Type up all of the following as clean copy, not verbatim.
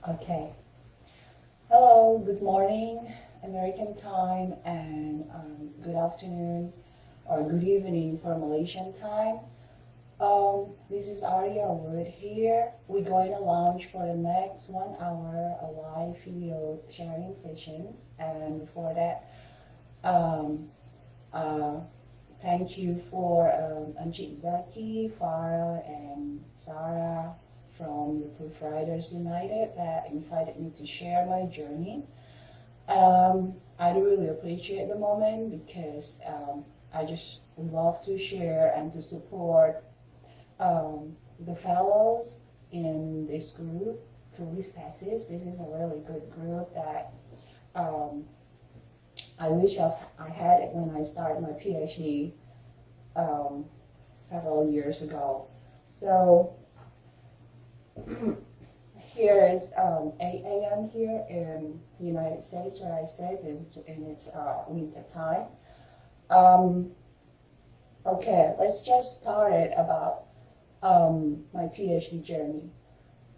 Okay. Hello, good morning, American time, and good afternoon or good evening for Malaysian time. This is Arya Wood here. We're going to launch for the next 1 hour a live video sharing sessions. And before that, um, uh, thank you for Anjit Zaki, Farah, and Sarah from the Proofreaders United that invited me to share my journey. I do really appreciate the moment because I just love to share and to support the fellows in this group to this thesis. This is a really good group that um, I wish I had it when I started my PhD um, several years ago. So here is 8 a.m. here in the United States, where I stay, and it's winter time. Okay, let's just start it about my PhD journey.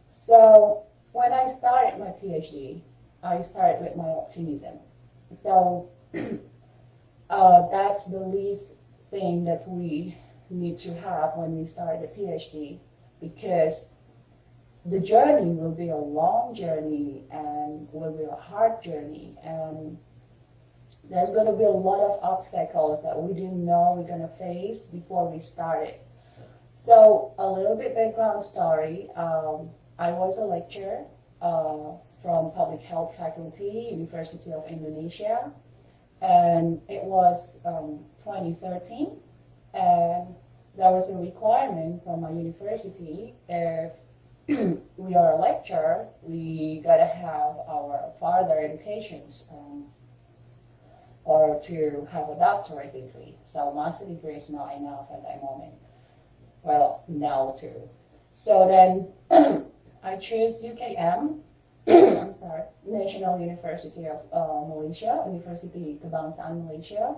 So when I started my PhD, I started with my optimism. So that's the least thing that we need to have when we start a PhD, because the journey will be a long journey and will be a hard journey, and there's going to be a lot of obstacles that we didn't know we're going to face before we started. So a little bit background story. I was a lecturer from public health faculty, University of Indonesia, and it was 2013, and there was a requirement from my university. If we are a lecturer, we gotta have our further educations or to have a doctorate degree. So master degree is not enough at that moment. Well, now too. So then I chose UKM, I'm sorry, National University of Malaysia, University Kebangsaan Malaysia,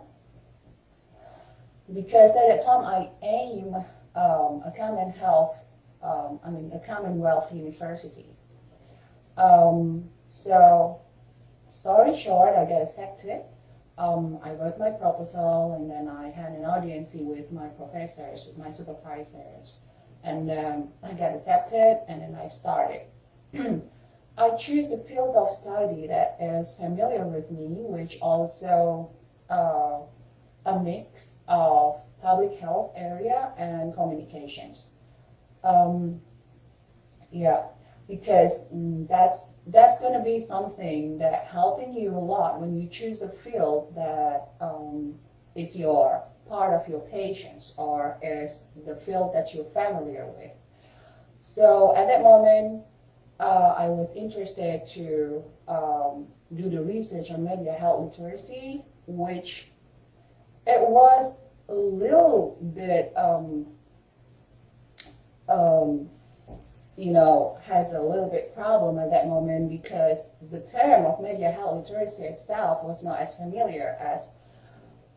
because at that time I aim a common health, a Commonwealth University. So, story short, I got accepted. I wrote my proposal, and then I had an audience with my professors, with my supervisors, and I got accepted, and then I started. I choose the field of study that is familiar with me, which also a mix of public health area and communications. Yeah, because that's going to be something that helping you a lot when you choose a field that is your part of your patients or is the field that you're familiar with. So at that moment, I was interested to do the research on media health literacy, which it was a little bit has a little bit problem at that moment, because the term of media health literacy itself was not as familiar as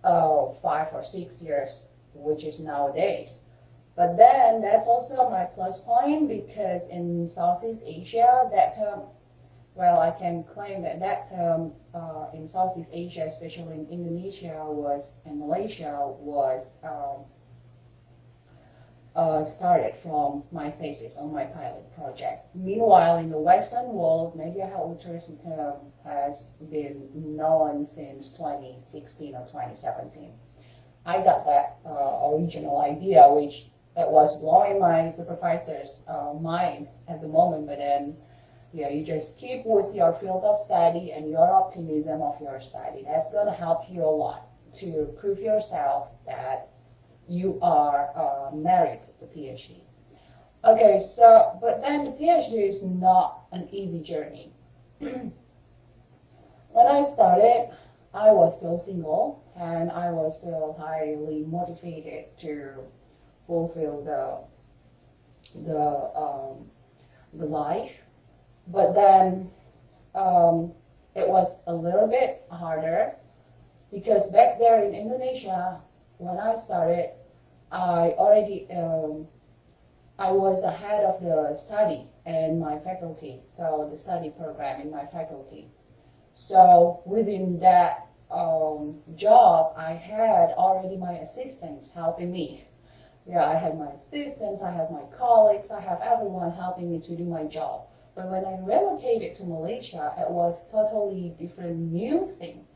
5 or 6 years, which is nowadays. But then that's also my plus point, because in Southeast Asia, that term, well, I can claim that term in Southeast Asia, especially in Indonesia and Malaysia, was started from my thesis on my pilot project. Meanwhile, in the Western world, media health literacy term has been known since 2016 or 2017. I got that original idea, which it was blowing my supervisor's mind at the moment, but then you just keep with your field of study and your optimism of your study. That's going to help you a lot to prove yourself that you are merit the PhD. Okay, so, but then the PhD is not an easy journey. When I started, I was still single, and I was still highly motivated to fulfill the life. But then it was a little bit harder, because back there in Indonesia, when I started, I already I was ahead of the study in my faculty, so the study program in my faculty. So within that job, I had already my assistants helping me. Yeah, I have my assistants, I have my colleagues, I have everyone helping me to do my job. But when I relocated to Malaysia, it was totally different new thing.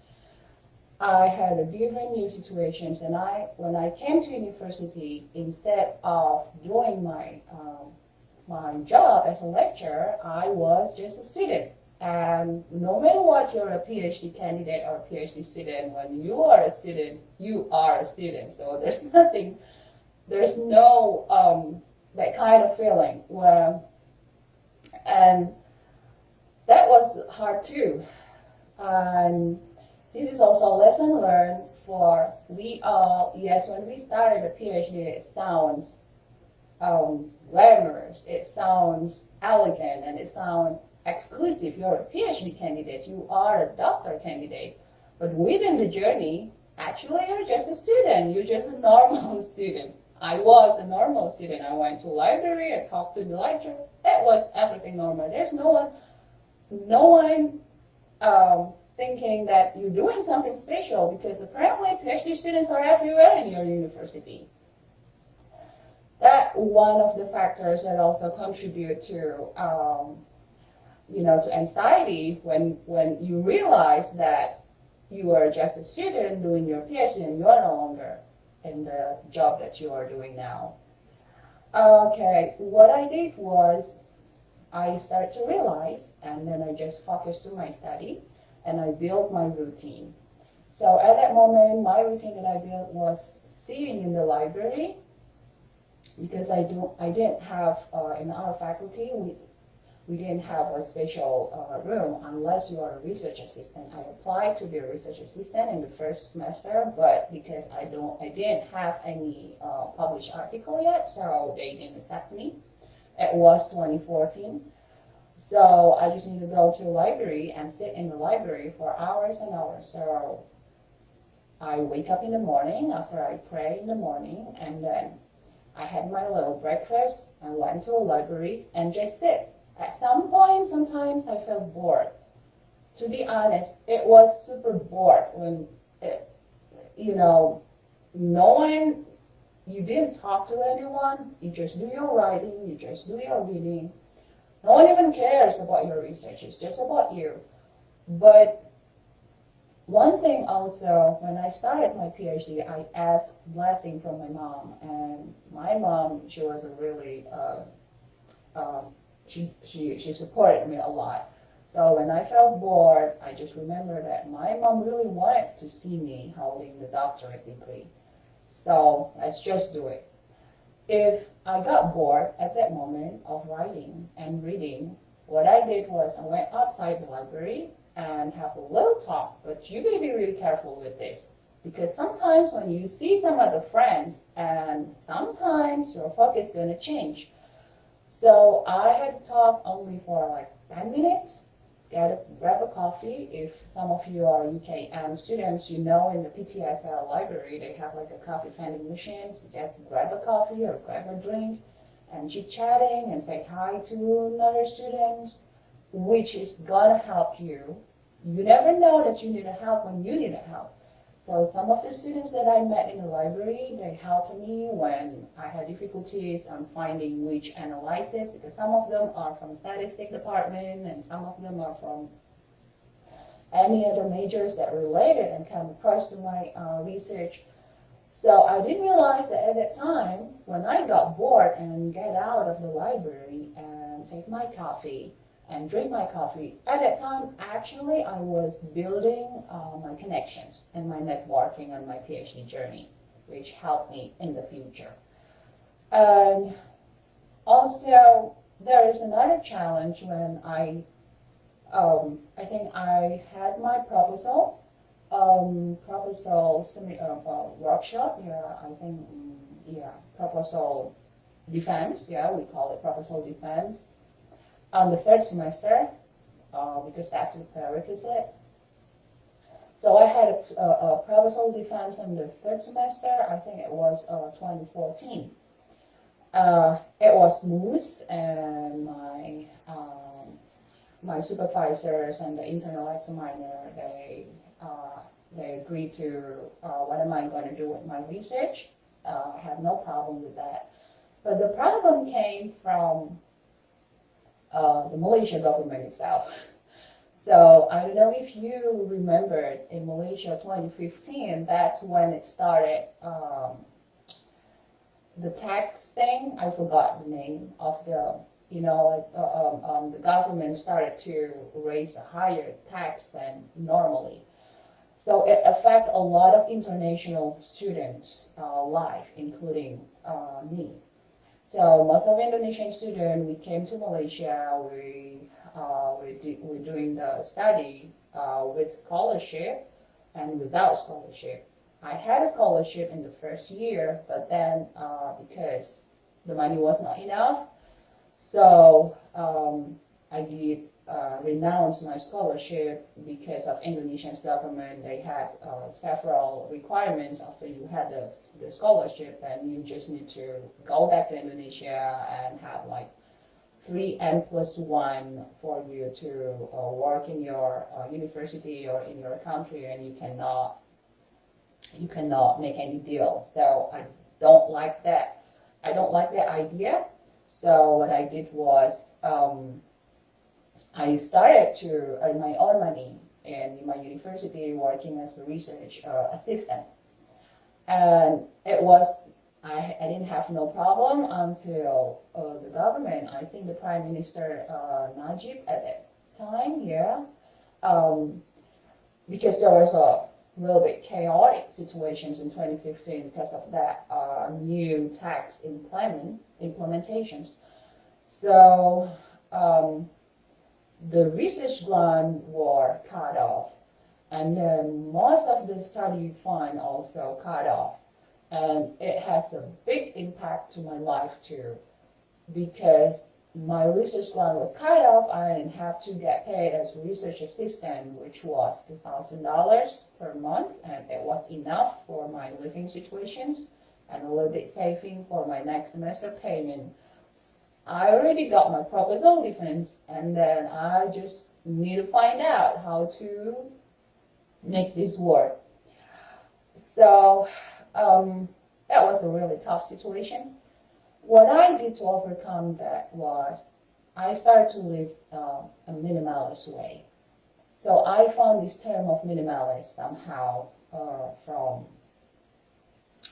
I had a different new situations, and when I came to university, instead of doing my job as a lecturer, I was just a student. And no matter what, you're a PhD candidate or a PhD student. When you are a student, you are a student. So there's nothing, there's no that kind of feeling where, and that was hard too. And this is also a lesson learned for we all. Yes, when we started a PhD, it sounds glamorous, it sounds elegant, and it sounds exclusive. You're a PhD candidate, you are a doctor candidate. But within the journey, actually, you're just a student. You're just a normal student. I was a normal student. I went to library, I talked to the lecturer. That was everything normal. There's no one thinking that you're doing something special, because apparently PhD students are everywhere in your university. That one of the factors that also contribute to to anxiety when you realize that you are just a student doing your PhD and you're no longer in the job that you are doing now. Okay, what I did was I started to realize, and then I just focused to my study, and I built my routine. So at that moment, my routine that I built was sitting in the library, because I didn't have in our faculty we didn't have a special room unless you are a research assistant. I applied to be a research assistant in the first semester, but because I didn't have any published article yet, so they didn't accept me. It was 2014. So I just need to go to the library and sit in the library for hours and hours. So I wake up in the morning after I pray in the morning, and then I had my little breakfast. I went to a library and just sit. At some point, sometimes I felt bored. To be honest, it was super bored when, no one, you didn't talk to anyone, you just do your writing, you just do your reading. No one even cares about your research, it's just about you. But one thing also, when I started my PhD, I asked blessing from my mom, and my mom, she was a really, she supported me a lot. So when I felt bored, I just remember that my mom really wanted to see me holding the doctorate degree. So let's just do it. If I got bored at that moment of writing and reading, what I did was I went outside the library and have a little talk, but you're going to be really careful with this, because sometimes when you see some other friends, and sometimes your focus is going to change. So I had to talk only for like 10 minutes, grab a coffee. If some of you are UKM students, you know in the PTSL library, they have like a coffee vending machine. So just grab a coffee or grab a drink and chit-chatting and say hi to another students, which is gonna help you. You never know that you need help when you need help. So some of the students that I met in the library, they helped me when I had difficulties on finding which analysis, because some of them are from statistics department and some of them are from any other majors that related and come across to my research. So I didn't realize that at that time, when I got bored and get out of the library and take my coffee and drink my coffee, at that time, actually, I was building my connections and my networking on my PhD journey, which helped me in the future. And also, there is another challenge when I think I had my proposal workshop, proposal defense, we call it proposal defense, on the third semester, because that's a prerequisite. So I had a proposal defense in the third semester, I think it was 2014. It was smooth, and my supervisors and the internal examiner, they agreed to what am I going to do with my research. I had no problem with that. But the problem came from the Malaysia government itself. So I don't know if you remembered in Malaysia 2015, that's when it started, the tax thing. I forgot the name of the, the government started to raise a higher tax than normally. So it affected a lot of international students' life, including me. So most of Indonesian students, we came to Malaysia, we're doing the study with scholarship and without scholarship. I had a scholarship in the first year, but then because the money was not enough, so I did renounce my scholarship because of Indonesia's government. They had several requirements after you had the scholarship, and you just need to go back to Indonesia and have like 3N+1 for you to work in your university or in your country, and you cannot make any deal. So I don't like that. I don't like that idea. So what I did was I started to earn my own money in my university, working as a research assistant. And I didn't have no problem until the government, I think the Prime Minister Najib at that time, because there was a little bit chaotic situations in 2015 because of that new tax implementations. So the research grant were cut off, and then most of the study fund also cut off, and it has a big impact to my life too, because my research grant was cut off. I didn't have to get paid as a research assistant, which was $2,000 per month, and it was enough for my living situations and a little bit saving for my next semester payment. I already got my proposal defense, and then I just need to find out how to make this work. So that was a really tough situation. What I did to overcome that was I started to live a minimalist way. So I found this term of minimalist somehow from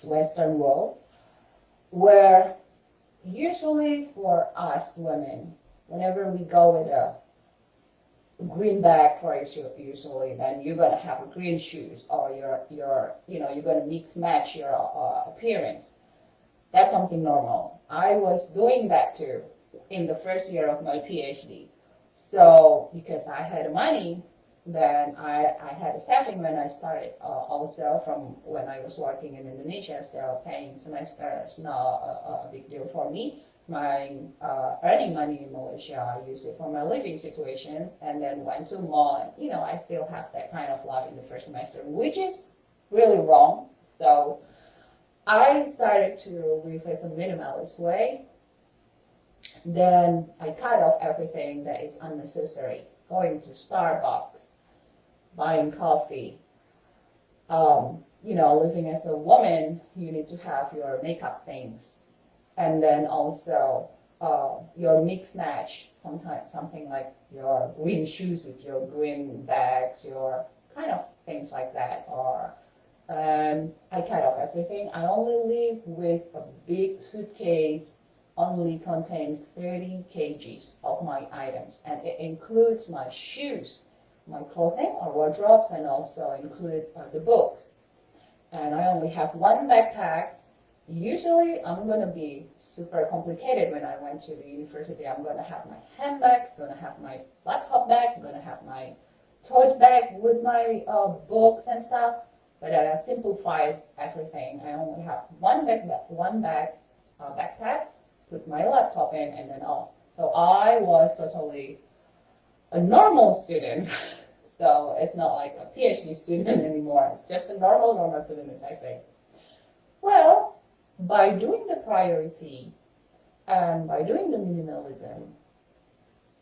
Western world, where usually for us women, whenever we go with a green bag for usually, then you're gonna have a green shoes, or you're gonna mix match your appearance. That's something normal. I was doing that too in the first year of my PhD. So because I had money, then I had a saving when I started also from when I was working in Indonesia. So paying semester is not a big deal for me. My earning money in Malaysia, I used it for my living situations, and then went to mall. I still have that kind of life in the first semester, which is really wrong. So I started to live as a minimalist way. Then I cut off everything that is unnecessary. Going to Starbucks, buying coffee. Living as a woman, you need to have your makeup things. And then also your mix match, sometimes something like your green shoes with your green bags, your kind of things like that. I cut off everything. I only live with a big suitcase, only contains 30 kgs of my items, and it includes my shoes, my clothing or wardrobes, and also include the books. And I only have one backpack. Usually I'm going to be super complicated when I went to the university. I'm going to have my handbags, going to have my laptop bag, going to have my tote bag with my books and stuff. But I simplified everything. I only have one backpack, put my laptop in, and then all. So I was totally a normal student. So it's not like a PhD student anymore. It's just a normal student, as I say. Well, by doing the priority And by doing the minimalism,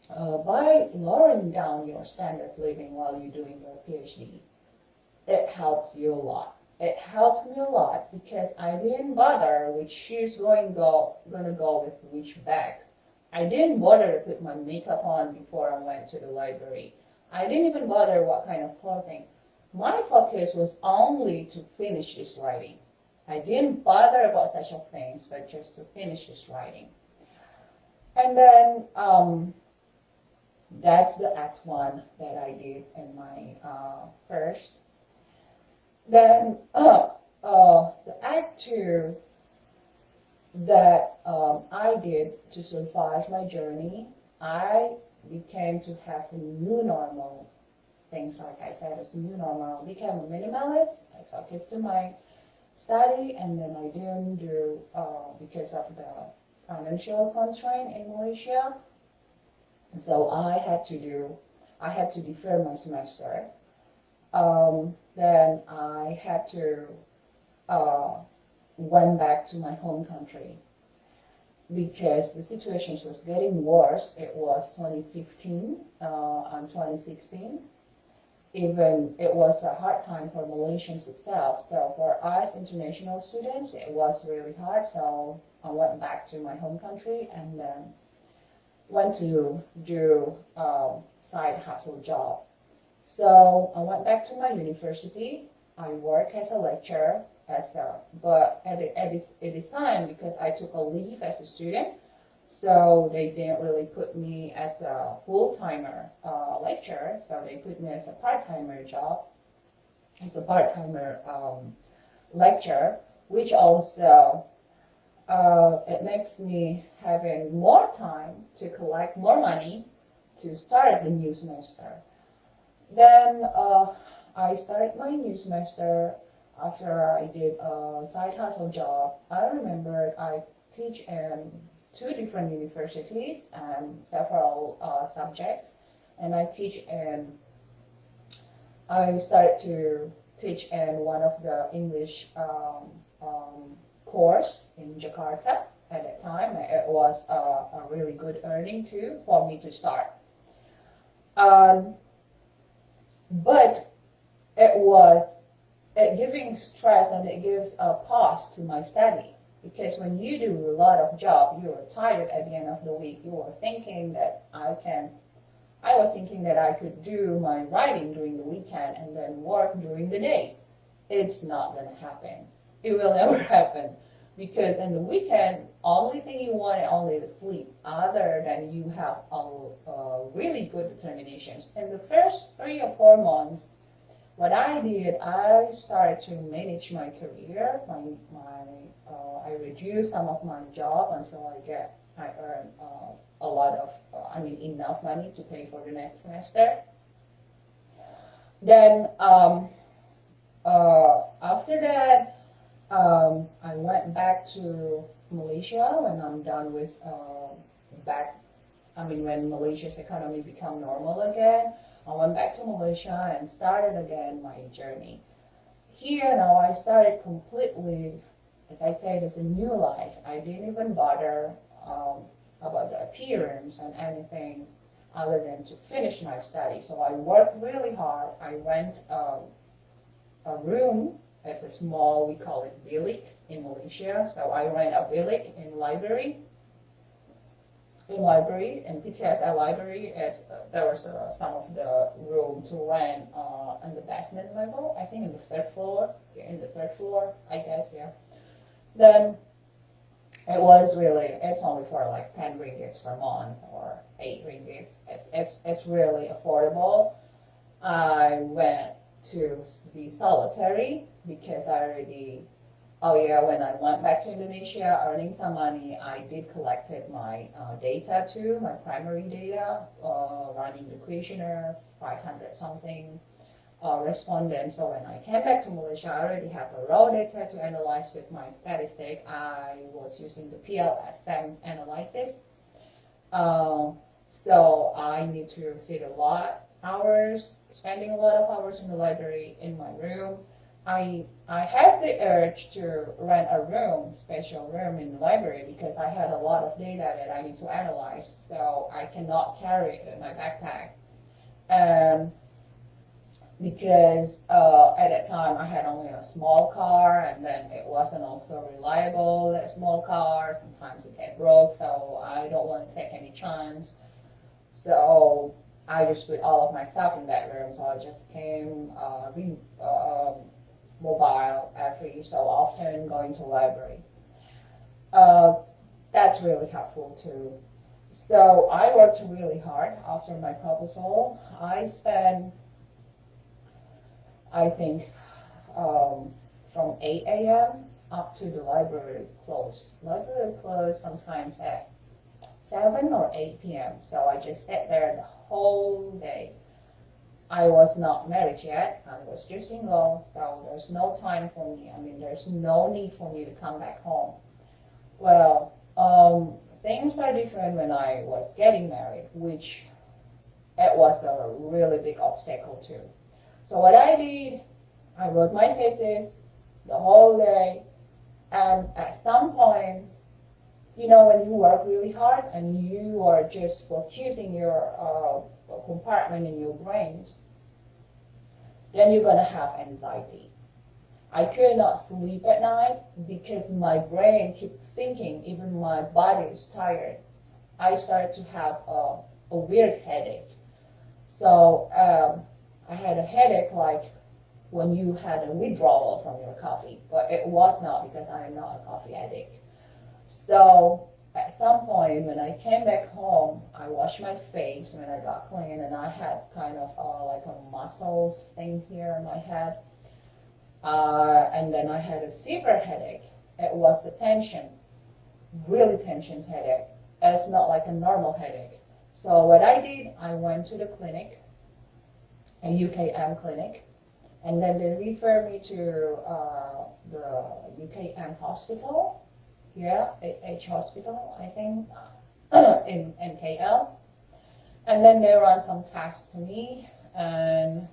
by lowering down your standard living while you're doing your PhD, it helps you a lot. It helped me a lot because I didn't bother which shoes gonna go with which bags. I didn't bother to put my makeup on before I went to the library. I didn't even bother what kind of clothing. My focus was only to finish this writing. I didn't bother about such things, but just to finish this writing. And then that's the act one that I did in my first. Then the act two that I did to survive my journey, I became to have a new normal. Things like I said, as a new normal. I became a minimalist. I focused to my study, and then I didn't do because of the financial constraint in Malaysia. And so I had to defer my semester. Then I had to went back to my home country because the situation was getting worse. It was 2015 and 2016. Even it was a hard time for Malaysians itself. So for us international students, it was really hard. So I went back to my home country and then went to do side hustle job. So I went back to my university. I work as a lecturer, but at this time, because I took a leave as a student, so they didn't really put me as a full-timer lecturer. So they put me as a part-timer job, as a part-timer lecturer, which also it makes me having more time to collect more money to start the new semester. Then I started my new semester after I did a side hustle job. I remember I teach in 2 different universities and several subjects, and I started to teach in one of the English course in Jakarta at that time. It was a really good earning too for me to start. But it giving stress, and it gives a pause to my study, because when you do a lot of job, you are tired at the end of the week. You are thinking that I was thinking that I could do my writing during the weekend and then work during the days. It's not going to happen. It will never happen, because in the weekend, only thing you want is only to sleep, other than you have a really good determinations. In the first 3 or 4 months, what I did, I started to manage my career. I reduced some of my job until I earn a lot of, enough money to pay for the next semester. Then after that, I went back to Malaysia when I'm done with when Malaysia's economy become normal again. I went back to Malaysia and started again my journey. Here now I started completely, as I said, as a new life. I didn't even bother about the appearance and anything other than to finish my study. So I worked really hard. I rent a room. It's a small, we call it bilik in Malaysia. So I rent a bilik in library. In PTSL library, there was some of the room to rent on the basement level. I think in the third floor. I guess, yeah. Then it's only for like 10 ringgits per month or 8 ringgits. It's really affordable. I went to be solitary because when I went back to Indonesia, earning some money, I did collected my data too, my primary data, running the questionnaire, 500 something respondents. So when I came back to Malaysia, I already have a raw data to analyze with my statistic. I was using the PLSM analysis. So I need to sit spending a lot of hours in the library in my room. I have the urge to rent a room, special room in the library because I had a lot of data that I need to analyze, so I cannot carry it in my backpack. Um, because at that time I had only a small car, and then it wasn't also reliable, that small car. Sometimes it get broke, so I don't want to take any chance. So I just put all of my stuff in that room. So I just came mobile every so often, going to library. Uh, that's really helpful too. So I worked really hard after my proposal. I spent, I think, from 8 a.m. up to the library closed. Library closed sometimes at 7 or 8 p.m. So I just sat there the whole day. I was not married yet. I was just single, so there's no time for me. I mean, there's no need for me to come back home. Well, things are different when I was getting married, which it was a really big obstacle too. So what I did, I wrote my thesis the whole day, and at some point, you know, when you work really hard and you are just focusing your compartment in your brains, then you're gonna have anxiety. I could not sleep at night because my brain kept thinking, even my body is tired. I started to have a weird headache. So I had a headache like when you had a withdrawal from your coffee, but it was not because I am not a coffee addict. So at some point when I came back home, I washed my face when I got clean, and I had kind of like a muscles thing here in my head. And then I had a severe headache. It was a tension, really tension headache. It's not like a normal headache. So what I did, I went to the clinic, a UKM clinic, and then they referred me to the UKM hospital. Yeah, H hospital, I think, in KL. And then they ran some tests to me, and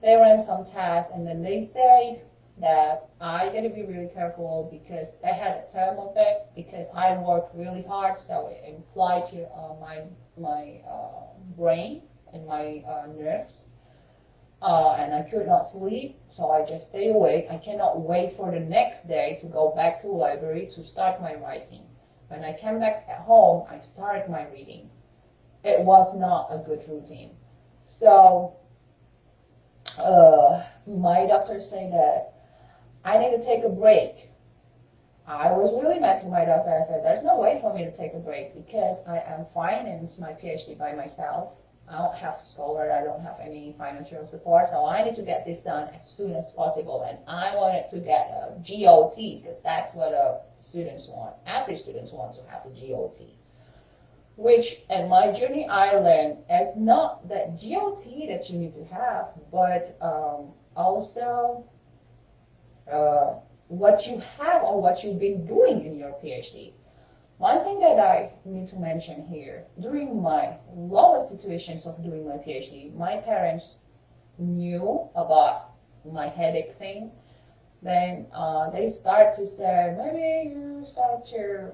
they ran some tests, and then they said that I got to be really careful because they had a term of it because I worked really hard, so it implied to my brain and my nerves. And I could not sleep, so I just stay awake. I cannot wait for the next day to go back to the library to start my writing. When I came back at home, I started my reading. It was not a good routine. So my doctor said that I need to take a break. I was really mad to my doctor. I said, there's no way for me to take a break because I am financing my PhD by myself. I don't have scholar, I don't have any financial support, so I need to get this done as soon as possible. And I wanted to get a GOT because that's what students want. Every student wants to have a GOT. Which in my journey I learned is not that GOT that you need to have, but also what you have or what you've been doing in your PhD. One thing that I need to mention here, during my lowest situations of doing my PhD, my parents knew about my headache thing. Then they start to say, maybe you start to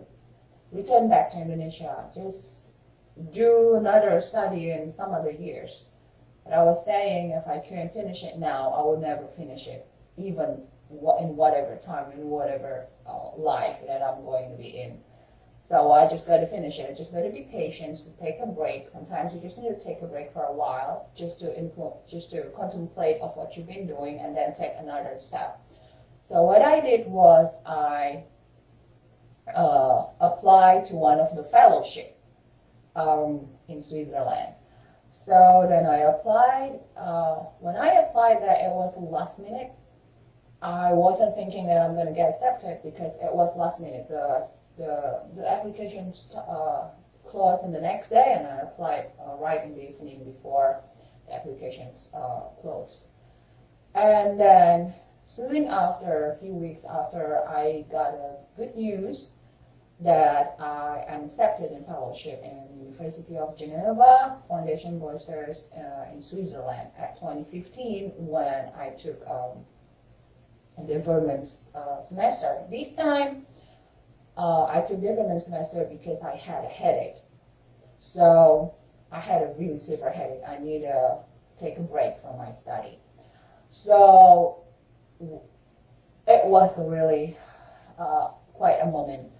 return back to Indonesia, just do another study in some other years. But I was saying if I couldn't finish it now, I would never finish it, even in whatever time, in whatever life that I'm going to be in. So I just got to finish it. I just got to be patient, to take a break. Sometimes you just need to take a break for a while, just to contemplate of what you've been doing, and then take another step. So what I did was I applied to one of the fellowship in Switzerland. So then I applied. When I applied that, it was last minute. I wasn't thinking that I'm going to get accepted because it was last minute. The application closed in the next day, and I applied right in the evening before the applications closed. And then soon after, a few weeks after, I got a good news that I am accepted in fellowship in University of Geneva, Foundation Boisters in Switzerland at 2015 when I took different semester. This time, I took different semester because I had a headache. So I had a really severe headache. I need to take a break from my study. So it was really quite a moment.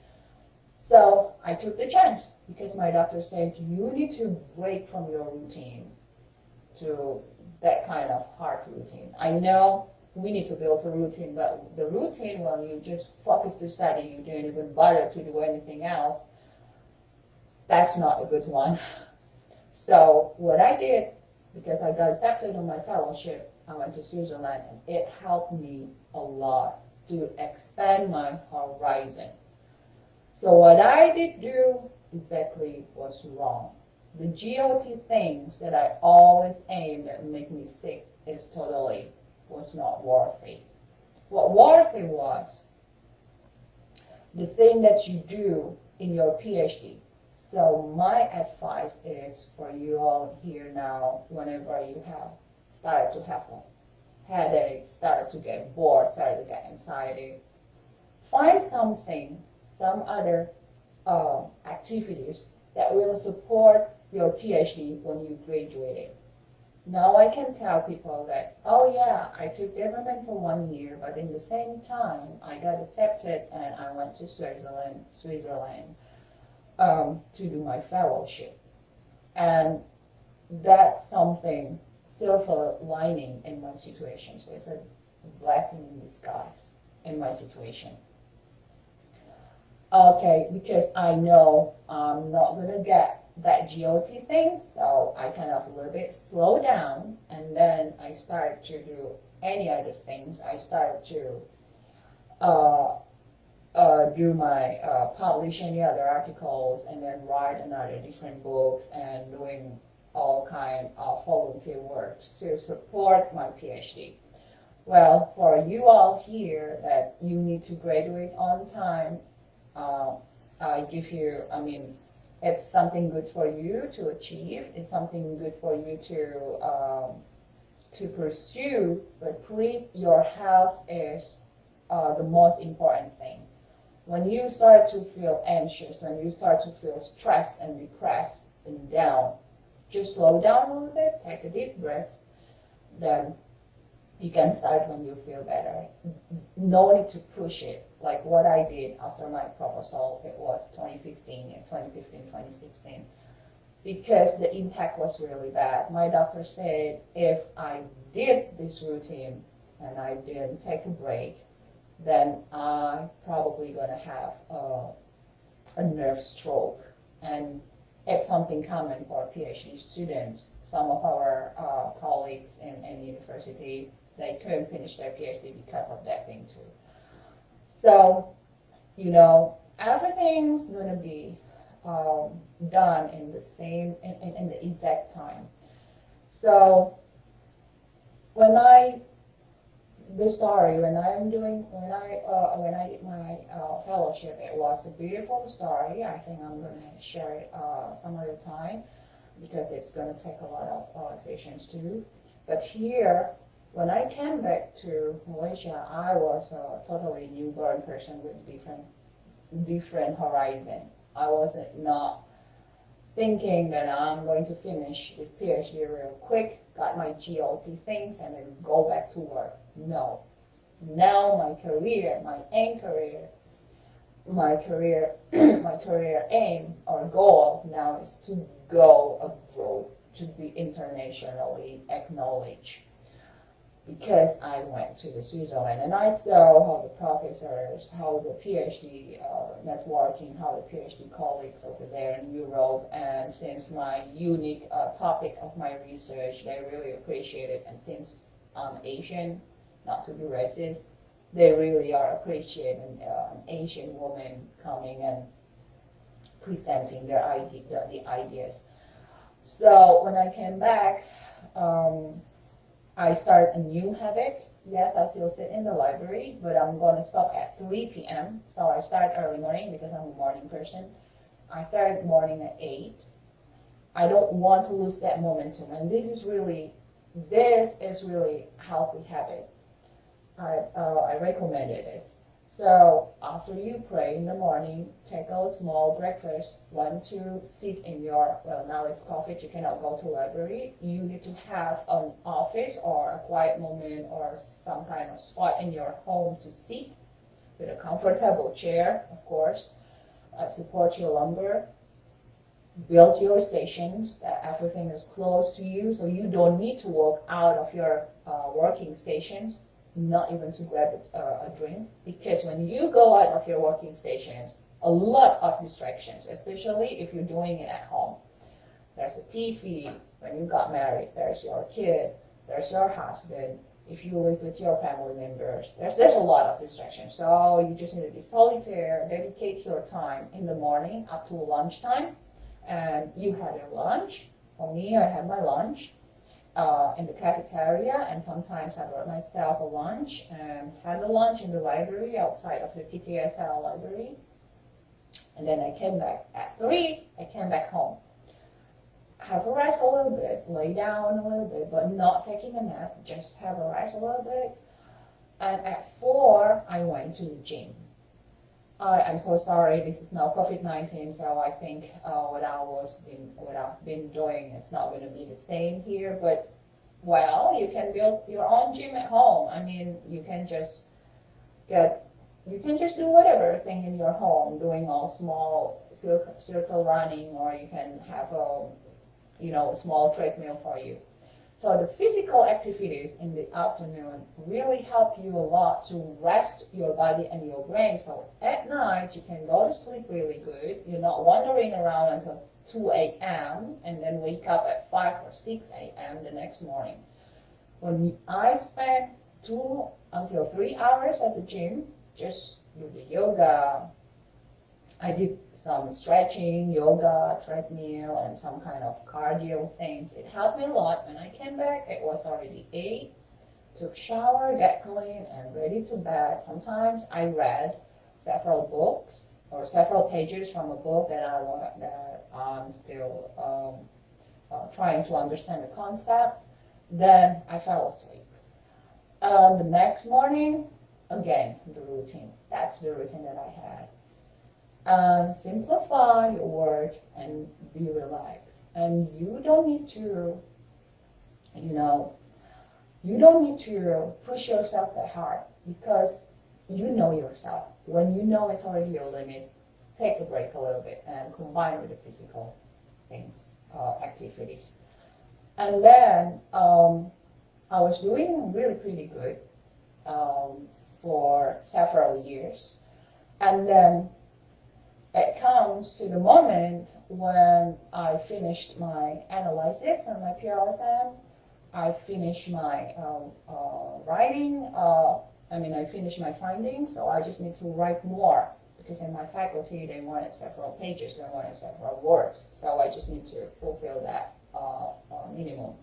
So I took the chance because my doctor said you need to break from your routine to that kind of hard routine. I know we need to build a routine, but the routine when you just focus to study, you don't even bother to do anything else, that's not a good one. So what I did, because I got accepted on my fellowship, I went to Switzerland, and it helped me a lot to expand my horizon. So what I did do exactly was wrong. The GOT things that I always aimed at make me sick was not worthy. What worthy was the thing that you do in your PhD. So my advice is for you all here now, whenever you have started to have a headache, started to get bored, started to get anxiety, find something, some other activities that will support your PhD when you graduated. Now I can tell people that, oh yeah, I took development for 1 year, but in the same time I got accepted and I went to Switzerland to do my fellowship. And that's something silver lining in my situation. So it's a blessing in disguise in my situation. Okay, because I know I'm not going to get that GOT thing, so I kind of a little bit slow down, and then I start to do any other things. I start to do my publish any other articles, and then write another different books, and doing all kind of volunteer works to support my PhD. Well, for you all here that you need to graduate on time, it's something good for you to achieve. It's something good for you to pursue. But please, your health is the most important thing. When you start to feel anxious, when you start to feel stressed and depressed and down, just slow down a little bit, take a deep breath, then you can start when you feel better. No need to push it. Like what I did after my proposal, it was 2016, because the impact was really bad. My doctor said if I did this routine and I didn't take a break, then I'm probably going to have a nerve stroke. And it's something common for PhD students. Some of our colleagues in university, they couldn't finish their PhD because of that thing too. So, everything's going to be done in the exact time. So, when I did my fellowship, it was a beautiful story. I think I'm going to share it some other time because it's going to take a lot of sessions too. But here, when I came back to Malaysia, I was a totally newborn person with different horizon. I wasn't not thinking that I'm going to finish this PhD real quick, got my GOT things, and then go back to work. No. Now my career aim or goal now is to go abroad, to be internationally acknowledged. Because I went to the Switzerland and I saw how the professors, how the PhD networking, how the PhD colleagues over there in Europe, and since my unique topic of my research, they really appreciate it. And since I'm Asian, not to be racist, they really are appreciating an Asian woman coming and presenting the ideas. So when I came back, I start a new habit. Yes, I still sit in the library, but I'm going to stop at 3 p.m. So I start early morning because I'm a morning person. I start morning at 8. I don't want to lose that momentum. And this is really healthy habit. I recommended this. So after you pray in the morning, take a small breakfast. Want to sit in your, well, now it's COVID, you cannot go to library. You need to have an office or a quiet moment or some kind of spot in your home to sit with a comfortable chair, of course, support your lumbar. Build your stations that everything is close to you, so you don't need to walk out of your working stations, not even to grab a drink, because when you go out of your working stations, a lot of distractions, especially if you're doing it at home. There's a TV. When you got married, there's your kid, there's your husband. If you live with your family members, there's a lot of distractions. So you just need to be solitaire, dedicate your time in the morning up to lunchtime. And you had your lunch. For me, I had my lunch in the cafeteria, and sometimes I brought myself a lunch and had the lunch in the library outside of the PTSL library. And then I came back at 3, I came back home. Have a rest a little bit, lay down a little bit, but not taking a nap, just have a rest a little bit. And at 4, I went to the gym. I'm so sorry, this is now COVID-19, so I think what I've been doing is not going to be the same here, but, well, you can build your own gym at home. I mean, you can just do whatever thing in your home, doing all small circle running, or you can have a small treadmill for you. So the physical activities in the afternoon really help you a lot to rest your body and your brain. So at night, you can go to sleep really good. You're not wandering around until 2 a.m. and then wake up at 5 or 6 a.m. the next morning. When I spent 2 until 3 hours at the gym, just do the yoga. I did some stretching, yoga, treadmill, and some kind of cardio things. It helped me a lot. When I came back, it was already 8. Took shower, got clean, and ready to bed. Sometimes I read several books or several pages from a book that I'm still trying to understand the concept. Then I fell asleep. The next morning, again, the routine. That's the routine that I had. Simplify your work and be relaxed. And you don't need to, you don't need to push yourself that hard, because you know yourself. When you know it's already your limit, take a break a little bit and combine with the physical things, activities. And then I was doing really pretty good for several years. And then it comes to the moment when I finished my analysis and my PLSM. I finished my writing. I finished my findings, so I just need to write more, because in my faculty they wanted several pages, they wanted several words, so I just need to fulfill that minimum.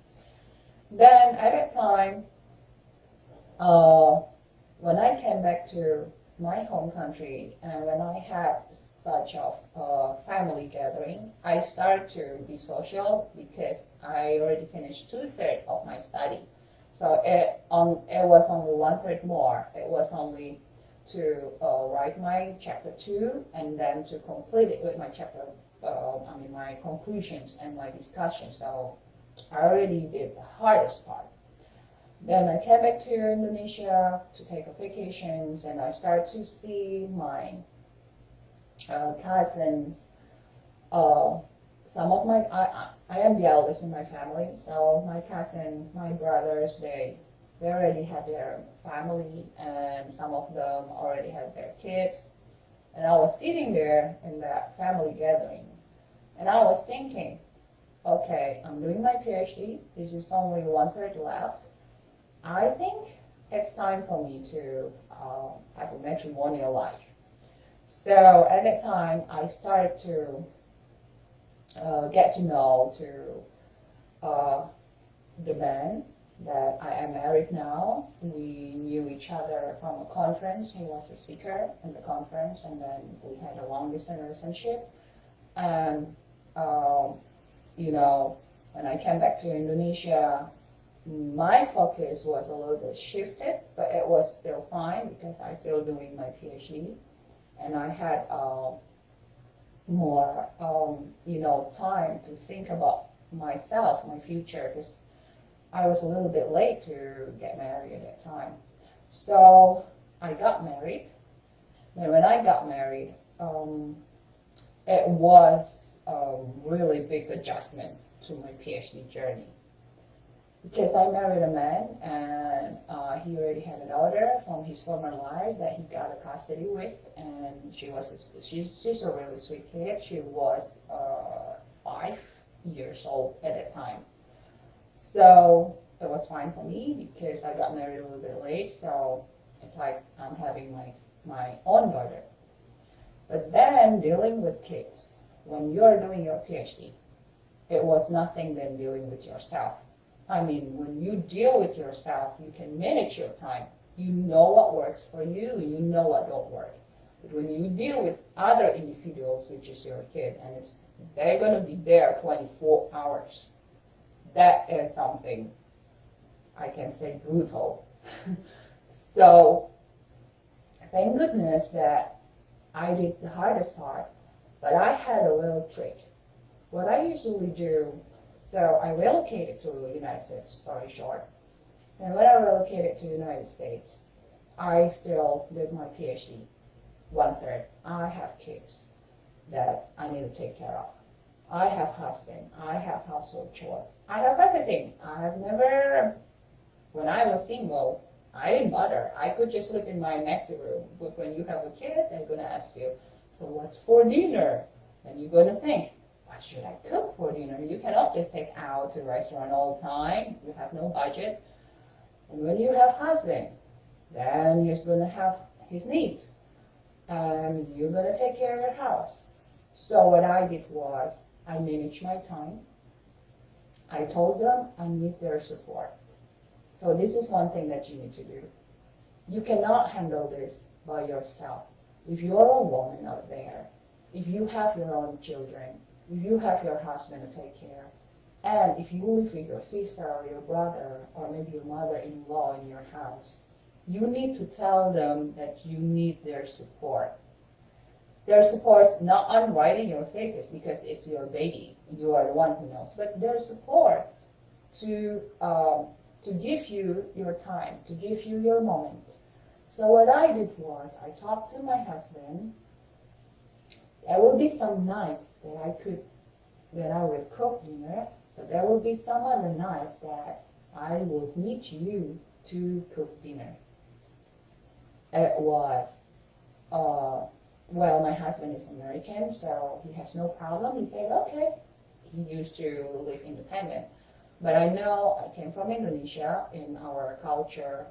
Then at that time, when I came back to my home country, and when I had such a family gathering, I started to be social, because I already finished 2/3 of my study. So it was only 1/3 more. It was only to write my chapter 2, and then to complete it with my my conclusions and my discussion. So I already did the hardest part. Then I came back to Indonesia to take a vacations, and I started to see my cousins. Some of my, I am the eldest in my family, so my cousin, my brothers, they already had their family, and some of them already had their kids. And I was sitting there in that family gathering, and I was thinking, okay, I'm doing my PhD. This is only 1/3 left. I think it's time for me to have a matrimonial life. So at that time, I started to get to know the man that I am married now. We knew each other from a conference. He was a speaker in the conference, and then we had a long-distance relationship. And when I came back to Indonesia, my focus was a little bit shifted, but it was still fine because I still doing my PhD, and I had more, time to think about myself, my future, because I was a little bit late to get married at that time. So I got married, and when I got married, it was a really big adjustment to my PhD journey. Because I married a man, and he already had a daughter from his former life that he got a custody with, and she's a really sweet kid. She was 5 years old at that time, so it was fine for me because I got married a little bit late. So it's like I'm having my own daughter. But then dealing with kids when you're doing your PhD, it was nothing than dealing with yourself. I mean, when you deal with yourself, you can manage your time. You know what works for you, you know what don't work. But when you deal with other individuals, which is your kid, and they're going to be there 24 hours, that is something, I can say, brutal. So, thank goodness that I did the hardest part, but I had a little trick. What I usually do, so I relocated to the United States, story short. And when I relocated to the United States, I still did my PhD, 1/3. I have kids that I need to take care of. I have husband, I have household chores. I have everything. When I was single, I didn't bother. I could just sleep in my messy room. But when you have a kid, they're going to ask you, so what's for dinner? And you're going to think, what should I cook for dinner? You cannot just take out to a restaurant all the time. You have no budget. And when you have husband, then he's going to have his needs. And you're going to take care of your house. So what I did was, I managed my time. I told them I need their support. So this is one thing that you need to do. You cannot handle this by yourself. If you're a woman out there, if you have your own children, if you have your husband to take care, and if you live with your sister or your brother or maybe your mother-in-law in your house, you need to tell them that you need their support. Their support is not on writing your thesis because it's your baby. You are the one who knows. But their support to give you your time, to give you your moment. So what I did was I talked to my husband. There will be some nights that I would cook dinner, but there will be some other nights that I will need you to cook dinner. It was, my husband is American, so he has no problem. He said, okay. He used to live independent. But I know I came from Indonesia. In our culture,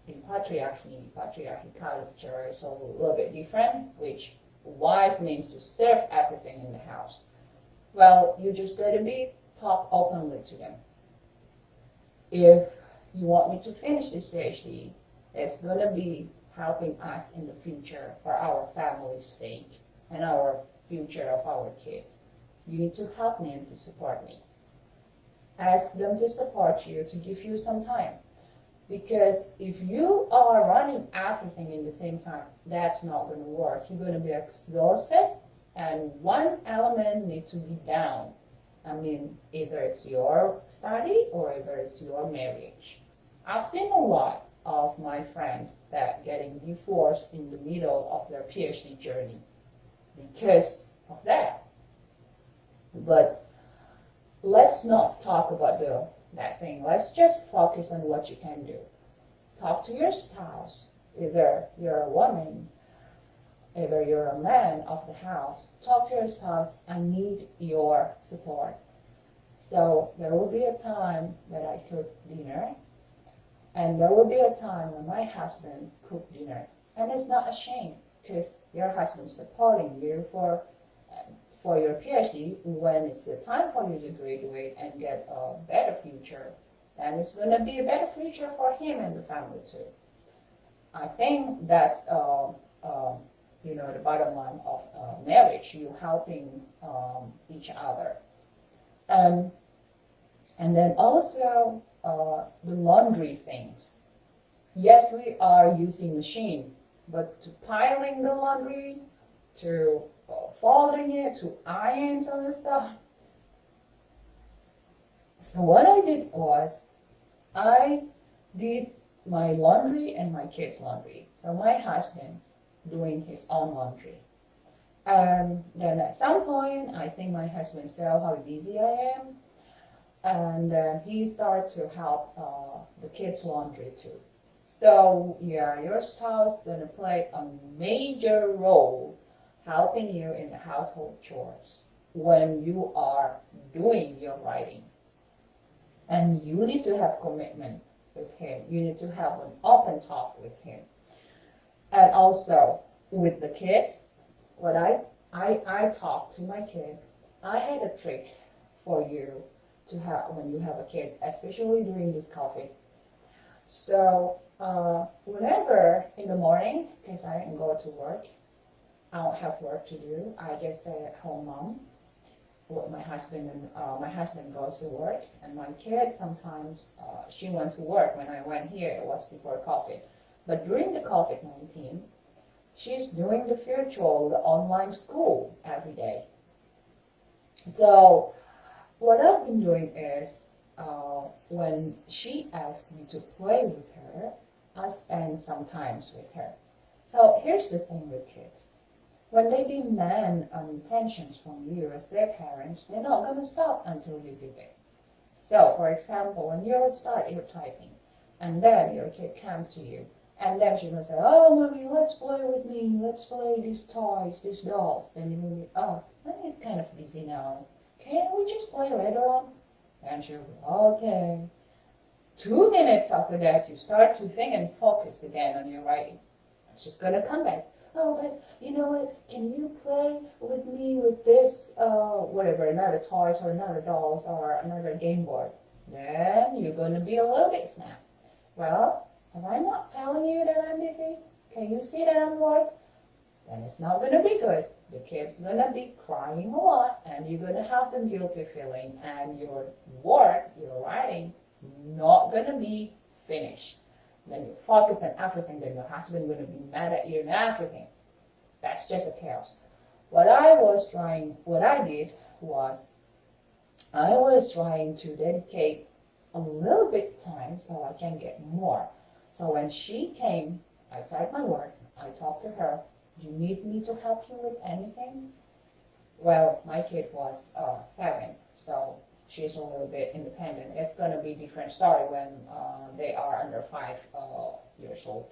in patriarchy culture is a little bit different, which wife means to serve everything in the house. Well, you just got to talk openly to them. If you want me to finish this PhD, it's going to be helping us in the future for our family's sake and our future of our kids. You need to help me and to support me. Ask them to support you, to give you some time. Because if you are running everything in the same time, that's not going to work. You're going to be exhausted, and one element needs to be down. I mean, either it's your study or either it's your marriage. I've seen a lot of my friends that getting divorced in the middle of their PhD journey because of that. But let's not talk about that thing. Let's just focus on what you can do. Talk to your spouse. Either you're a woman, either you're a man of the house. Talk to your spouse. I need your support. So there will be a time that I cook dinner, and there will be a time when my husband cooked dinner. And it's not a shame because your husband is supporting you for your PhD. When it's the time for you to graduate and get a better future, then it's going to be a better future for him and the family too. I think that's the bottom line of marriage. You helping each other, and then also the laundry things. Yes, we are using machine, but to piling the laundry, to folding it, to iron some of the stuff. So what I did was, I did my laundry and my kids' laundry. So my husband doing his own laundry. And then at some point, I think my husband saw how busy I am, and he started to help the kids' laundry too. So yeah, your spouse is going to play a major role helping you in the household chores when you are doing your writing. And you need to have commitment with him. You need to have an open talk with him. And also with the kids, what I talk to my kid. I had a trick for you to have when you have a kid, especially during this COVID. So whenever in the morning, because I didn't go to work, I don't have work to do. I just stay at home mom. With my husband goes to work, and my kid sometimes she went to work when I went here. It was before COVID, but during the COVID-19, she's doing the virtual, the online school every day. So what I've been doing is when she asked me to play with her, I spend some time with her. So here's the thing with kids. When they demand attentions from you as their parents, they're not going to stop until you give it. So, for example, when you start your typing, and then your kid comes to you, and then she's going to say, "Oh, mommy, let's play with me. Let's play these toys, these dolls." Then you're going to be, "Oh, mommy's kind of busy now. Can't we just play later on?" And she'll be, "Okay." 2 minutes after that, you start to think and focus again on your writing. She's going to come back. "Oh, but you know what? Can you play with me with this, whatever, another toys or another dolls or another game board?" Then you're going to be a little bit snapped. "Well, am I not telling you that I'm busy? Can you see that I'm bored?" Then it's not going to be good. The kid's going to be crying a lot, and you're going to have the guilty feeling, and your work, your writing, not going to be finished. Then you focus on everything, then your husband going to be mad at you and everything. That's just a chaos. What I did was, I was trying to dedicate a little bit time so I can get more. So when she came, I started my work, I talked to her, "Do you need me to help you with anything?" Well, my kid was 7, so she's a little bit independent. It's going to be a different story when they are under 5 years old.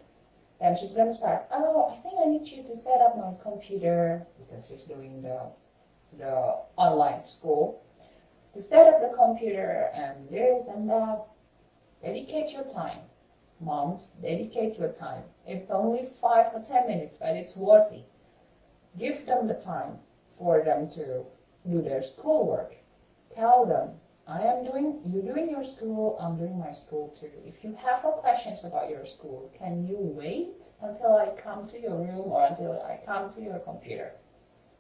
Then she's going to start, "Oh, I think I need you to set up my computer," because she's doing the online school. "To set up the computer and this and that." Dedicate your time. Moms, dedicate your time. It's only 5 or 10 minutes, but it's worth it. Give them the time for them to do their schoolwork. Tell them, you're doing your school, I'm doing my school too. If you have questions about your school, can you wait until I come to your room or until I come to your computer?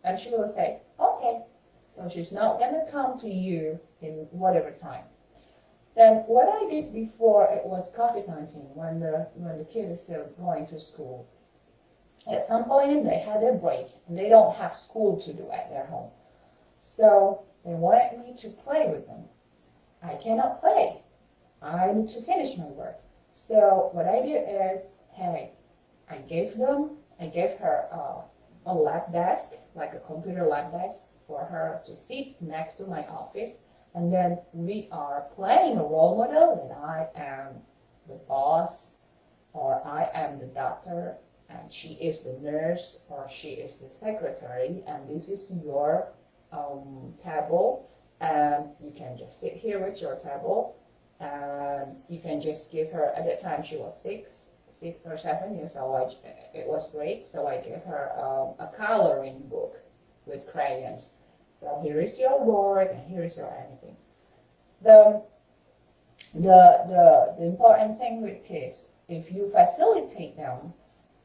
And she will say, "Okay." So she's not going to come to you in whatever time. Then what I did before it was COVID-19, when the kid is still going to school, at some point they had a break and they don't have school to do at their home. So they wanted me to play with them. I cannot play. I need to finish my work. So what I did is, hey, I gave her a lab desk, like a computer lab desk, for her to sit next to my office. And then we are playing a role model that I am the boss, or I am the doctor, and she is the nurse, or she is the secretary, and this is your table, and you can just sit here with your table, and you can just give her, at that time she was 6 or 7 years old, it was great, so I gave her a coloring book with crayons. So here is your work, and here is your anything. The important thing with kids, if you facilitate them,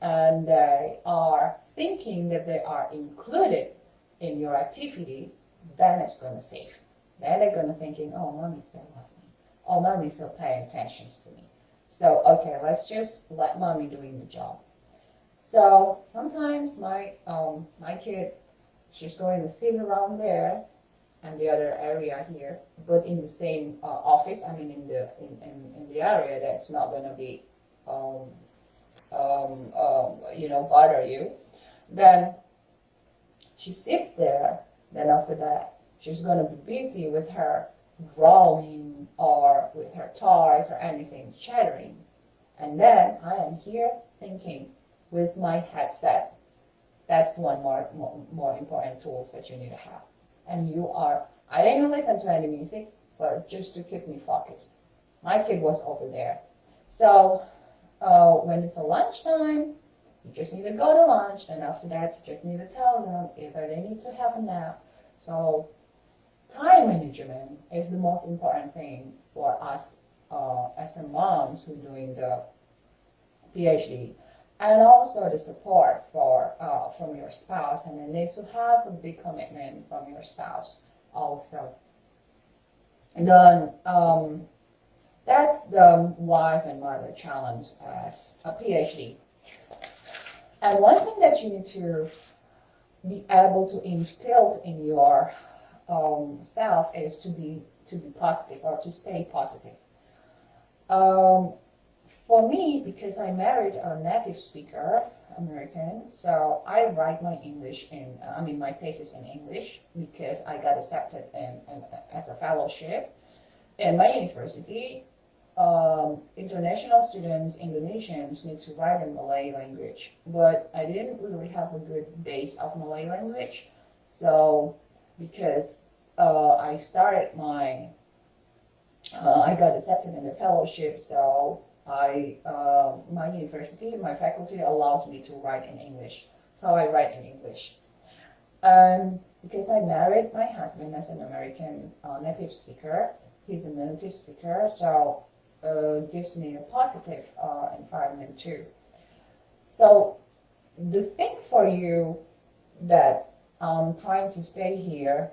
and they are thinking that they are included in your activity, then it's going to save. Then they're going to thinking, "Oh, mommy still loves me. oh, mommy's still paying attention to me. So, okay, let's just let mommy doing the job. So sometimes my kid, she's going to sit around there and the other area here, but in the same office. I mean, in the area that's not going to be, bother you. Then she sits there. Then after that, she's going to be busy with her drawing or with her toys or anything, chattering. And then I am here thinking with my headset. That's one more important tools that you need to have. And I didn't listen to any music, but just to keep me focused. My kid was over there. So when it's a lunchtime, you just need to go to lunch, and after that, you just need to tell them either they need to have a nap. So time management is the most important thing for us as the moms who are doing the PhD, and also the support from your spouse, and then needs to have a big commitment from your spouse also. And then that's the wife and mother challenge as a PhD. And one thing that you need to be able to instill in your self is to be positive, or to stay positive. For me, because I married a native speaker, American, so I write my my thesis in English because I got accepted as a fellowship in my university. International students, Indonesians, need to write in Malay language, but I didn't really have a good base of Malay language. So because I got accepted in the fellowship, so my university, my faculty allowed me to write in English. So I write in English. And because I married my husband as an American native speaker, he's a native speaker, so gives me a positive environment too. So the thing for you that I'm trying to stay here,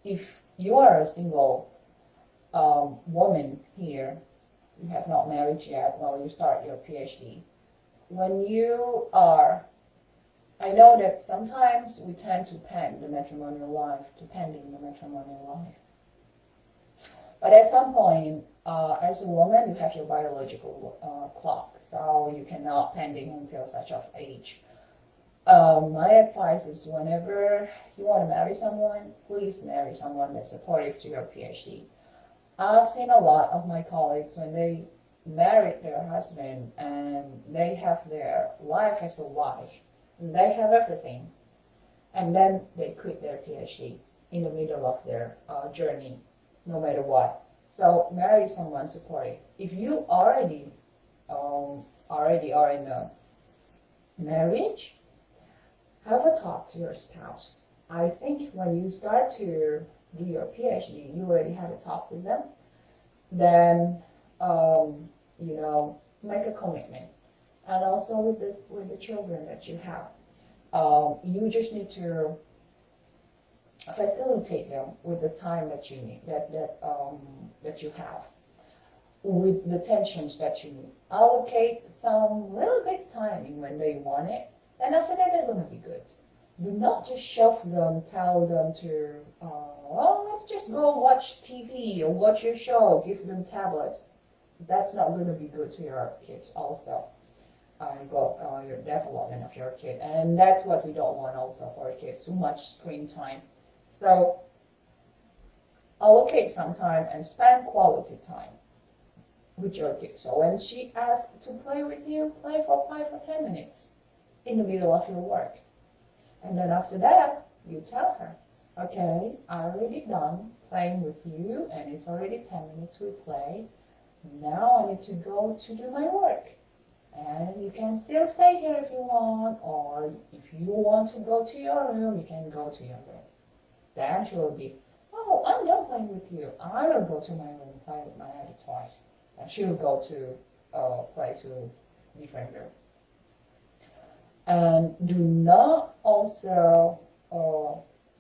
if you are a single woman here, you have not married yet while you start your PhD. When you are, I know that sometimes we tend to pen the matrimonial life, depending the matrimonial life. But at some point, as a woman, you have your biological clock, so you cannot pending until such of age. My advice is whenever you want to marry someone, please marry someone that's supportive to your PhD. I've seen a lot of my colleagues when they married their husband and they have their life as a wife, and they have everything, and then they quit their PhD in the middle of their journey, no matter what. So marry someone supportive. If you already are in a marriage, have a talk to your spouse. I think when you start to do your PhD, you already had a talk with them. Then make a commitment, and also with the children that you have, you just need to facilitate them with the time that you need, that you have, with the tensions that you need. Allocate some little bit timing when they want it, and after that, they're going to be good. Do not just shove them, tell them to, let's just go watch TV or watch your show, give them tablets. That's not going to be good to your kids also. Your development of your kid. And that's what we don't want also for our kids, too much screen time. So allocate some time and spend quality time with your kids. So when she asks to play with you, play for 5 or 10 minutes in the middle of your work. And then after that, you tell her, okay, I already done playing with you, and it's already 10 minutes we played. Now I need to go to do my work. And you can still stay here if you want, or if you want to go to your room, you can go to your room. Then she will be, oh, I'm done playing with you. I will go to my room, play with my other toys. And she will go to play to different room. And do not also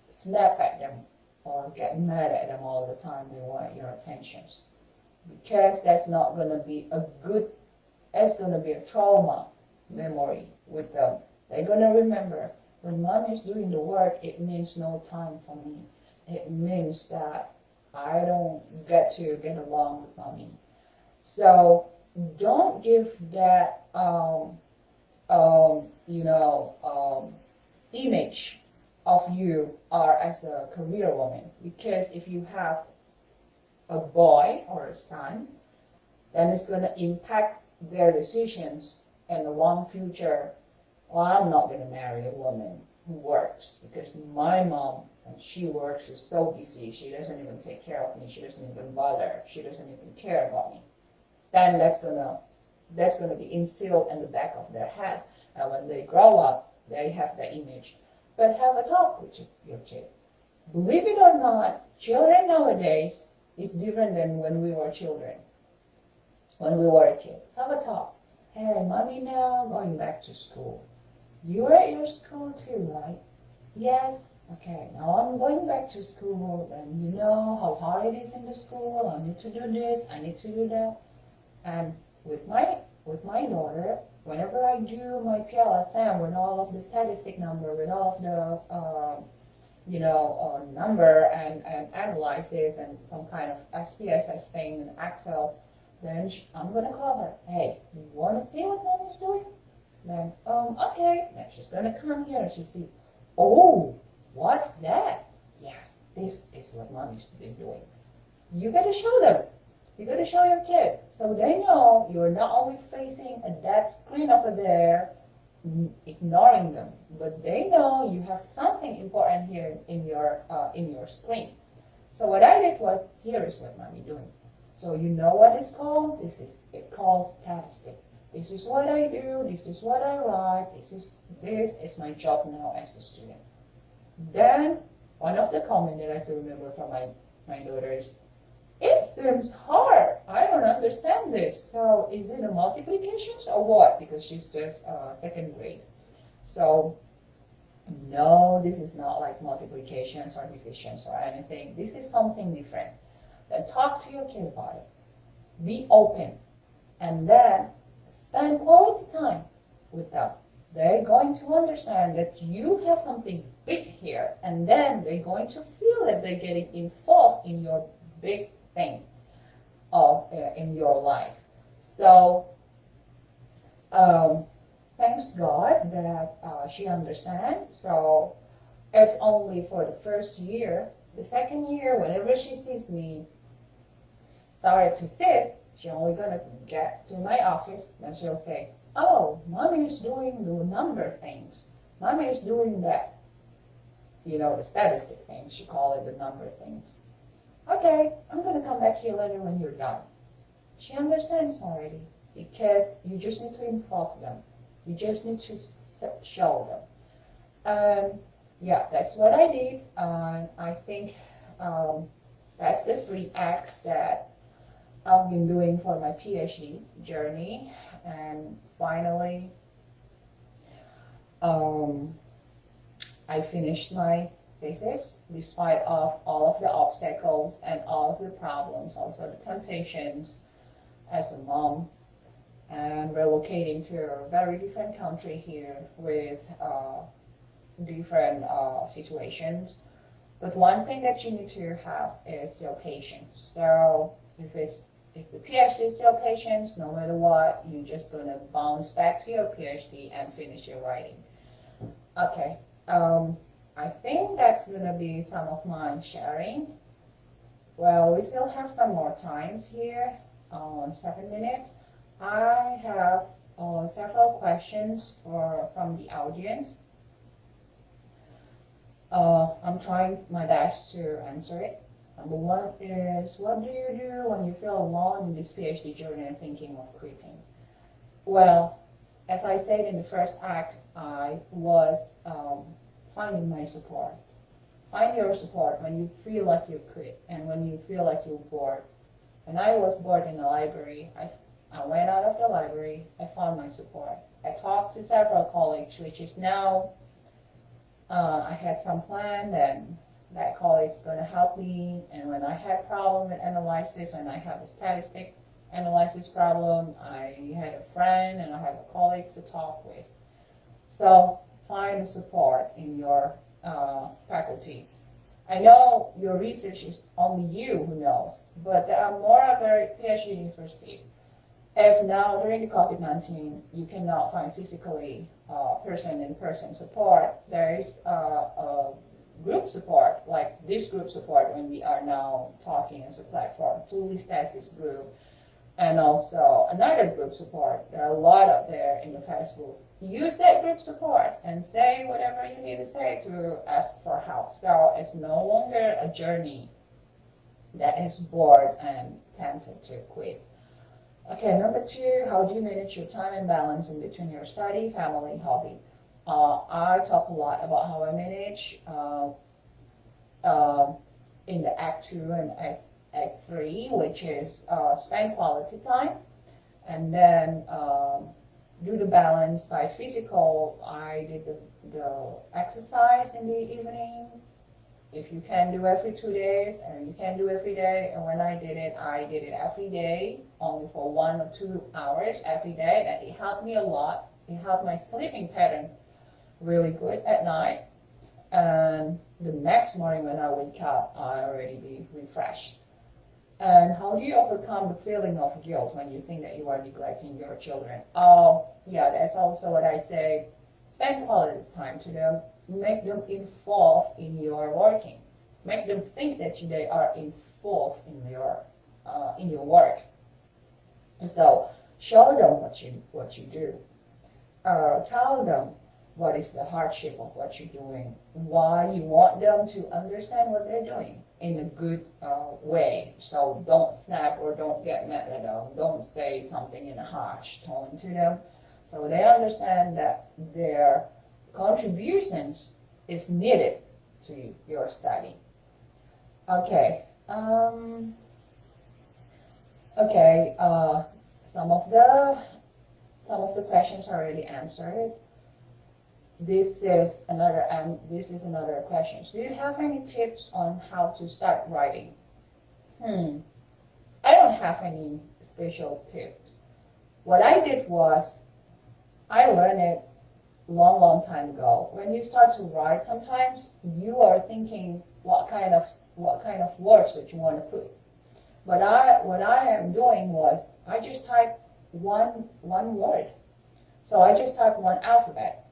snap at them or get mad at them all the time they want your attentions. because that's not going to be a good, it's going to be a trauma memory with them. They're going to remember when mom is doing the work, it means no time for me. It means that I don't get to get along with mommy. So don't give that image of you are as a career woman, because if you have a boy or a son, then it's going to impact their decisions in the long future. Well, I'm not going to marry a woman who works, because my mom, when she works, she's so busy, she doesn't even take care of me, she doesn't even bother, she doesn't even care about me. Then that's gonna be instilled in the back of their head, and when they grow up, they have that image. But have a talk with your kid. Believe it or not, children nowadays is different than when we were children. When we were a kid, have a talk. Hey, mommy now going back to school. You're at your school too, right? Yes. Okay, now I'm going back to school, and you know how hard it is in the school. I need to do this, I need to do that. And with my daughter, whenever I do my PLSM with all of the statistic number, with all of the number and analysis and some kind of SPSS thing in Excel, then I'm gonna call her. Hey, you want to see what mom is doing? Then okay. Then she's gonna come here and she sees, oh, what's that? Yes, this is what mom used to be doing. You gotta show them. You gotta show your kid so they know you're not only facing a dead screen over there, ignoring them, but they know you have something important here in your screen. So what I did was, here is what mommy doing. So you know what it's called? It calls statistic. This is what I do. This is what I write. This is my job now as a student. Then one of the comments that I still remember from my daughter is, it seems hard. I don't understand this. So is it a multiplications or what? Because she's just second grade. So no, this is not like multiplications or divisions or anything. This is something different. Then talk to your kid about it. Be open. And then spend quality time with them. They're going to understand that you have something big here. And then they're going to feel that they're getting involved in your big thing in your life. So thanks God that she understands. So it's only for the first year. The second year, whenever she sees me start to sit, she's only gonna get to my office and she'll say, oh, mommy is doing the number things. Mommy is doing that. The statistic things. She call it the number things. Okay, I'm going to come back here later when you're done. She understands already, because you just need to involve them. You just need to show them. Yeah, that's what I did. I think that's the 3 acts that I've been doing for my PhD journey. And finally, I finished my thesis, despite of all of the obstacles and all of the problems, also the temptations as a mom, and relocating to a very different country here with different situations. But one thing that you need to have is your patience. So if the PhD is your patience, no matter what, you're just gonna bounce back to your PhD and finish your writing. Okay. I think that's going to be some of my sharing. Well, we still have some more times here, 7 minutes. I have several questions from the audience. I'm trying my best to answer it. Number 1 is, what do you do when you feel alone in this PhD journey and thinking of quitting? Well, as I said in the first act, I was finding my support. Find your support when you feel like you quit and when you feel like you're bored. When I was bored in the library, I went out of the library, I found my support. I talked to several colleagues, which is now, I had some plan, and that colleague is going to help me. And when I have problem with analysis, when I have a statistic analysis problem, I had a friend and I have a colleague to talk with. So find support in your faculty. I know your research is only you who knows, but there are more other PhD universities. If now during the COVID-19 you cannot find physically person-in-person support, there is a group support, like this group support when we are now talking as a platform, Tuli's thesis group, and also another group support. There are a lot out there in the Facebook. Use that group support and say whatever you need to say to ask for help. So it's no longer a journey that is bored and tempted to quit. Okay, number 2, how do you manage your time and balance in between your study, family, hobby? I talk a lot about how I manage in the Act 2 and Act 3, which is spend quality time, and then do the balance by physical. I did the exercise in the evening. If you can do every 2 days, and you can do every day, and when I did it every day, only for 1 or 2 hours every day, and it helped me a lot. It helped my sleeping pattern really good at night, and the next morning when I wake up, I already be refreshed. And how do you overcome the feeling of guilt when you think that you are neglecting your children? Oh, yeah, that's also what I say. Spend quality time to them. Make them involved in your working. Make them think that they are involved in your work. And so show them what you do. Tell them what is the hardship of what you're doing. Why you want them to understand what they're doing in a good way. So don't snap or don't get mad at them. Don't say something in a harsh tone to them. So they understand that their contributions is needed to your study. Okay. Some of the questions are already answered. This is another question. Do you have any tips on how to start writing? I don't have any special tips. What I did was I learned it long time ago. When you start to write, sometimes you are thinking what kind of words that you want to put. But what I am doing was I just type one word. So I just type one alphabet.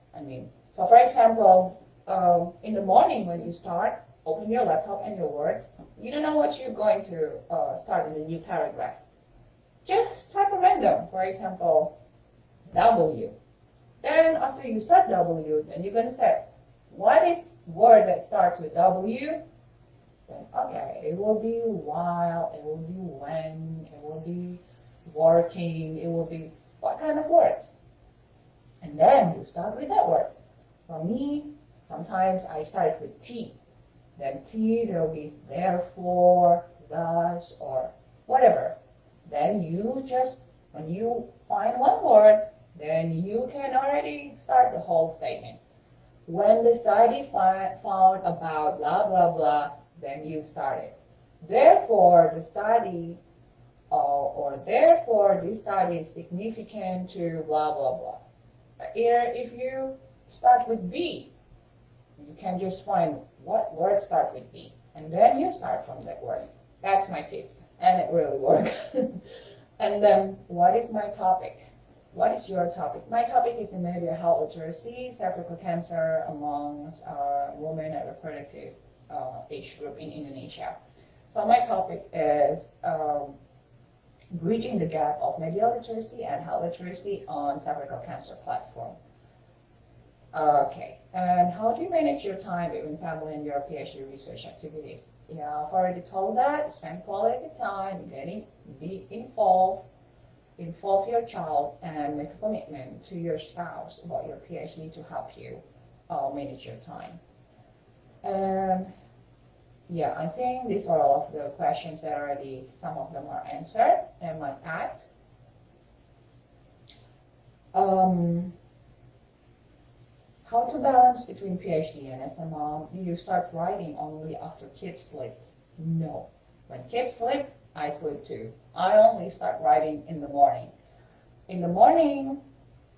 So for example, in the morning when you start, open your laptop and your words. You don't know what you're going to start in a new paragraph. Just type a random. For example, W. Then after you start W, then you're going to say, what is word that starts with W? Then, okay, it will be while, it will be when, it will be working, it will be what kind of words? And then you start with that word. For me, sometimes I start with T. Then T, there will be therefore, thus, or whatever. Then you just, when you find one word, then you can already start the whole statement. When the study found about blah, blah, blah, then you start it. Therefore, the study, or therefore, this study is significant to blah, blah, blah. Here, if you start with B, you can just find what word starts with B, and then you start from that word. That's my tips, and it really works. And then, what is my topic? What is your topic? My topic is media health literacy, cervical cancer amongst women at reproductive age group in Indonesia. So my topic is bridging the gap of media literacy and health literacy on cervical cancer platform. Okay, and how do you manage your time between family and your PhD research activities? Yeah, I've already told that. Spend quality time, be involve your child, and make a commitment to your spouse about your PhD to help you manage your time. And yeah, I think these are all of the questions that already, some of them are answered and might add. How to balance between PhD and SMOM? Do you start writing only after kids sleep? No. When kids sleep, I sleep too. I only start writing in the morning. In the morning,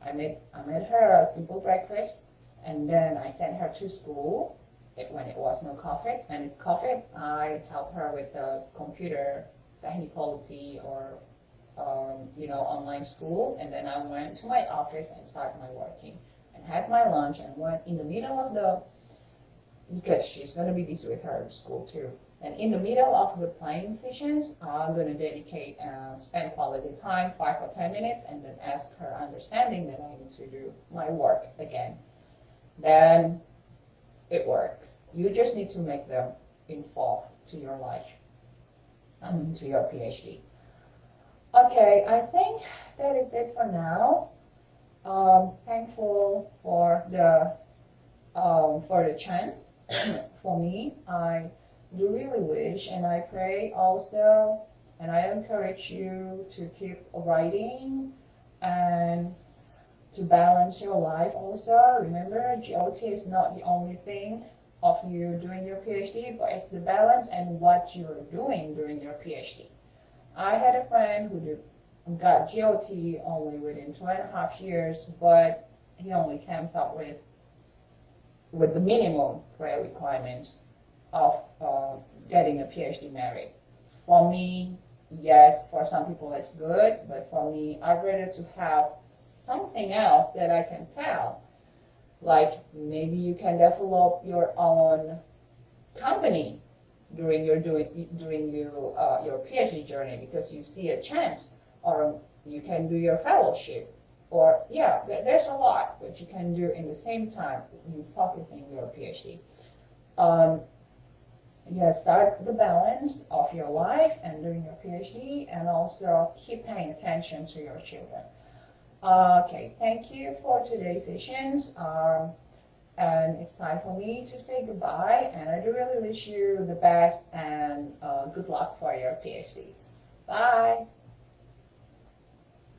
I made her a simple breakfast, and then I sent her to school when it was no COVID. When it's COVID, I help her with the computer technicality or online school, and then I went to my office and started my working and had my lunch and went in the middle of because she's going to be busy with her school too. And in the middle of the playing sessions, I'm going to dedicate, spend quality time, 5 or 10 minutes, and then ask her understanding that I need to do my work again. Then it works. You just need to make them involved to your life, to your PhD. Okay, I think that is it for now. Thankful for the chance. For me, I do really wish, and I pray also, and I encourage you to keep writing and to balance your life also. Remember, GOT is not the only thing of you doing your PhD, but it's the balance and what you're doing during your PhD. I had a friend who got GOT only within 2.5 years, but he only comes up with the minimum requirements of getting a PhD merit. For me, yes, for some people it's good, but for me, I'd rather to have something else that I can tell. Like maybe you can develop your own company during your PhD journey because you see a chance, or you can do your fellowship, or there's a lot that you can do in the same time you focusing your PhD. Start the balance of your life and doing your PhD, and also keep paying attention to your children. Okay, thank you for today's sessions. And it's time for me to say goodbye, and I do really wish you the best and good luck for your PhD. Bye.